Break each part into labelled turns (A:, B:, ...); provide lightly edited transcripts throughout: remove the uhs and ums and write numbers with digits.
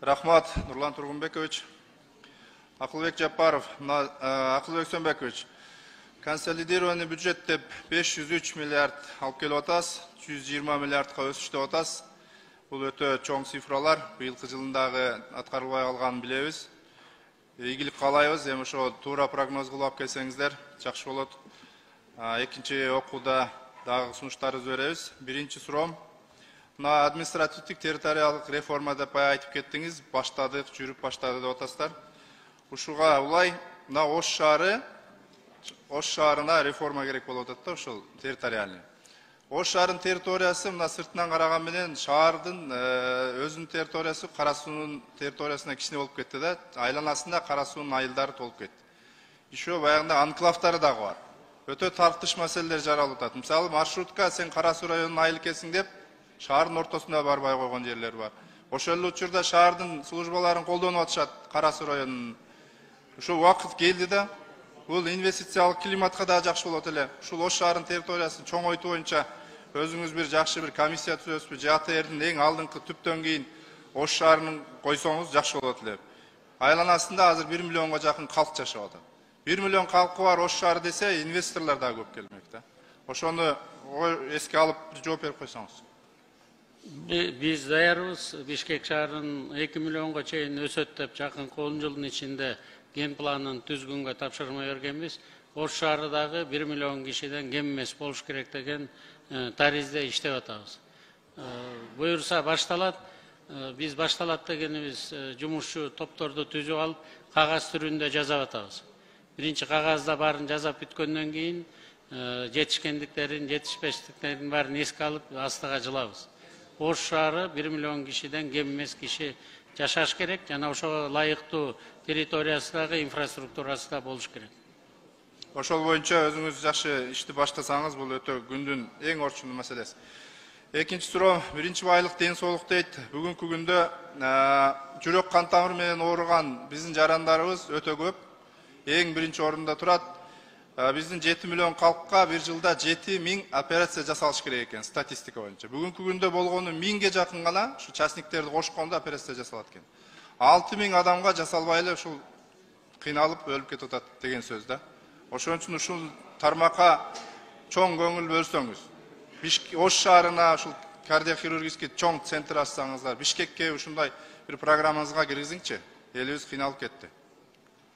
A: Рахмат, Нурлан Тургунбекович. Акылбек Жапаров, Акылбек Сөнбекович. Консолидированный бюджет деп 503 миллиард алып келип атасыз, 120 миллиардка өсүш деп атасыз. Бул өтө чоң цифралар. Быйылкы жылындагы аткарылбай калганын билебиз. Ийгилик каалайбыз, эми ошо туура прогноз кылып алып келсеңиздер жакшы болот. Экинчи окууда дагы сунуштарыбызды беребиз. Биринчи суроом, мына административдик территориалдык реформа деп айтып кеттиңиз, баштадык, жүрүп баштады деп атасыздар. Ушуга улай, мына Ош шаарына реформа керек болуп атат да, ошол территориальный. Ош шаарынын территориясы мына сыртынан караган менен шаардын өзүнүн территориясы Кара суунун территориясына кичине болуп кетти да, айланасында Кара суунун айылдары толуп кетти. Еще баягында анклавтары дагы бар. Өтө тартыш маселелер жаралып атат. Мисалы, маршрутка сен Кара суу районуна айылкесиң деп, шаардын ортосуна барбай койгон жерлер бар. Ошол эле учурда шаардын службаларын колдонуп атышат Кара суу районунун. Ушул убакыт келди да, бул инвестициялык климатка да жакшы болот эле. Ушул Ош шаарынын территориясын чоңойтуу боюнча өзүңүз бир жакшы бир комиссия түзөсүзбү, ЖАТРдин эң алдыңкы түптөн кийин Ош шаарынын койсоңуз жакшы болот эле. Айланасында азыр 1 миллионго жакын калк жашап атат. 1 миллион калкы бар Ош шаары десе, инвесторлор да көп келмек да. Ошону эске алып жооп берип койсоңуз.
B: Биз даярбыз. Бишкек шаарынын 2 миллионго чейин өсөт деп жакынкы 10 жылдын ичинде ген планын түзгөнгө тапшырма бергенбиз. Ош шаары дагы 1 миллион кишиден кем эмес болуш керек деген таризде иштеп атабыз. Буюрса башталат. Биз башталат дегенибиз жумушчу топторду түзүп алып, кагаз түрүндө жазап атабыз. Биринчи кагазда баарын жазап бүткөндөн кийин жетишкендиктерин, жетишпештиктерин баарын эске алып, астыга жылабыз. Ош шаары 1 миллион кишиден кем эмес киши жашаш керек, жана ошого ылайыктуу территориясы дагы, инфраструктурасы да болуш керек.
A: Ошол боюнча өзүңүз жакшы ишти баштасаңыз, бул өтө күндүн эң орчундуу маселеси. Экинчи суроо, биринчи байлык ден соолук дейт. Бүгүнкү күндө жүрөк кан тамыры менен ооруган биздин жарандарыбыз өтө көп. Эң биринчи орунда турат. Биздин 7 миллион калкка бир жылда 7000 операция жасалыш керек экен статистика боюнча. Бүгүнкү күндө болгону 1000ге жакын гана ушу частниктерди кошкондо операция жасалат экен. 6000 адамга жасалбай эле ушул кыйналып өлүп кетип атат деген сөз да. Ошон үчүн ушул тармакка чоң көңүл бөлсөңүз, Ош шаарына ушул кардиохирургический чоң центр ачсаңыздар, Бишкекке ушундай бир программаңызга киргизиңчи. Элибиз кыйналып кетти.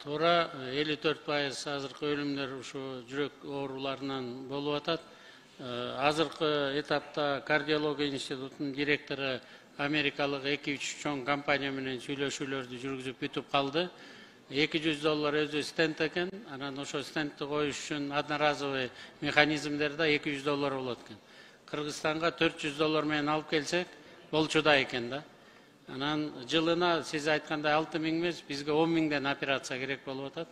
B: Туура 54% азыркы өлүмдөр ушу жүрөк ооруларынан болуп атат. Азыркы этапта кардиология институтунун директору америкалык 2-3 чоң компания менен сүйлөшүүлөрдү жүргүзүп бүтүп калды. $200 өзү стенд экен, анан ошо стендти коюш үчүн одноразовый механизмдерде $200 болот экен. Кыргызстанга $400 менен алып келсек, болчу да экен да. Анан жылына сиз айткандай 6000 эмес, бизге 10.000ден операция керек болуп атат.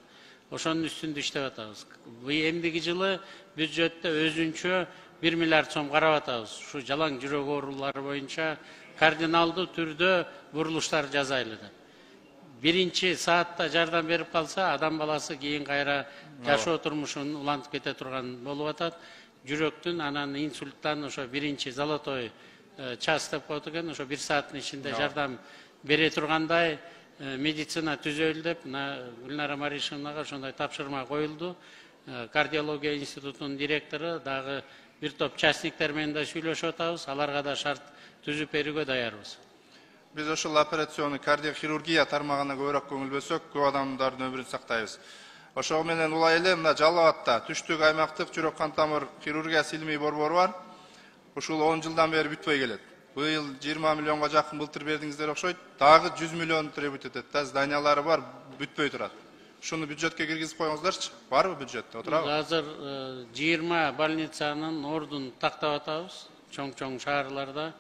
B: Ошонун үстүндө иштеп атабыз. Эмдиги жылы бюджетте өзүнчө 1 миллиард сом карап атабыз. Ушу жалаң жүрөк оорулары боюнча кардиналдуу түрдө бурулуштар жасайлы деп. Биринчи саатта жардам берип калса, адам баласы кийин кайра жашоо турмушун улантып кете турган болуп атат. Жүрөктүн, анан инсульттан ошо биринчи золотой час деп коет экен, ошо 1 сааттын ичинде жардам бере тургандай медицина түзөлү деп Гүлнара Маришевнага ошондой тапшырма коюлду. Кардиология институтунун директору дагы бир топ частниктер менен да сүйлөшүп атабыз, аларга да шарт түзүп берүүгө даярбыз.
A: Биз ошол операционный кардиохирургия тармагына көбүрөөк көңүл бөлсөк, көп адамдардын өмүрүн сактайбыз. Ошого менен улай эле мына Жалал Абадта түштүк аймактык жүрөк кан тамыр хирургиясы илимий борбору бар. Ушул 10 жылдан бери бүтпөй келет. Быйыл 20 миллионго жакын былтыр бердиңиздер окшойт. Дагы 100 миллион требует этет да, зданиялары бар, бүтпөй турат. Ушуну бюджетке киргизип коюңуздарчы. Барбы бюджетте? Отурабы?
B: Азыр 20 больницанын ордун тактап атабыз, чоң-чоң шаарларда.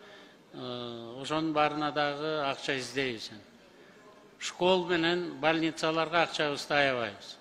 B: Ошонун баарына дагы акча издейбиз. Школ менен больницаларга акчабызды аябайбыз.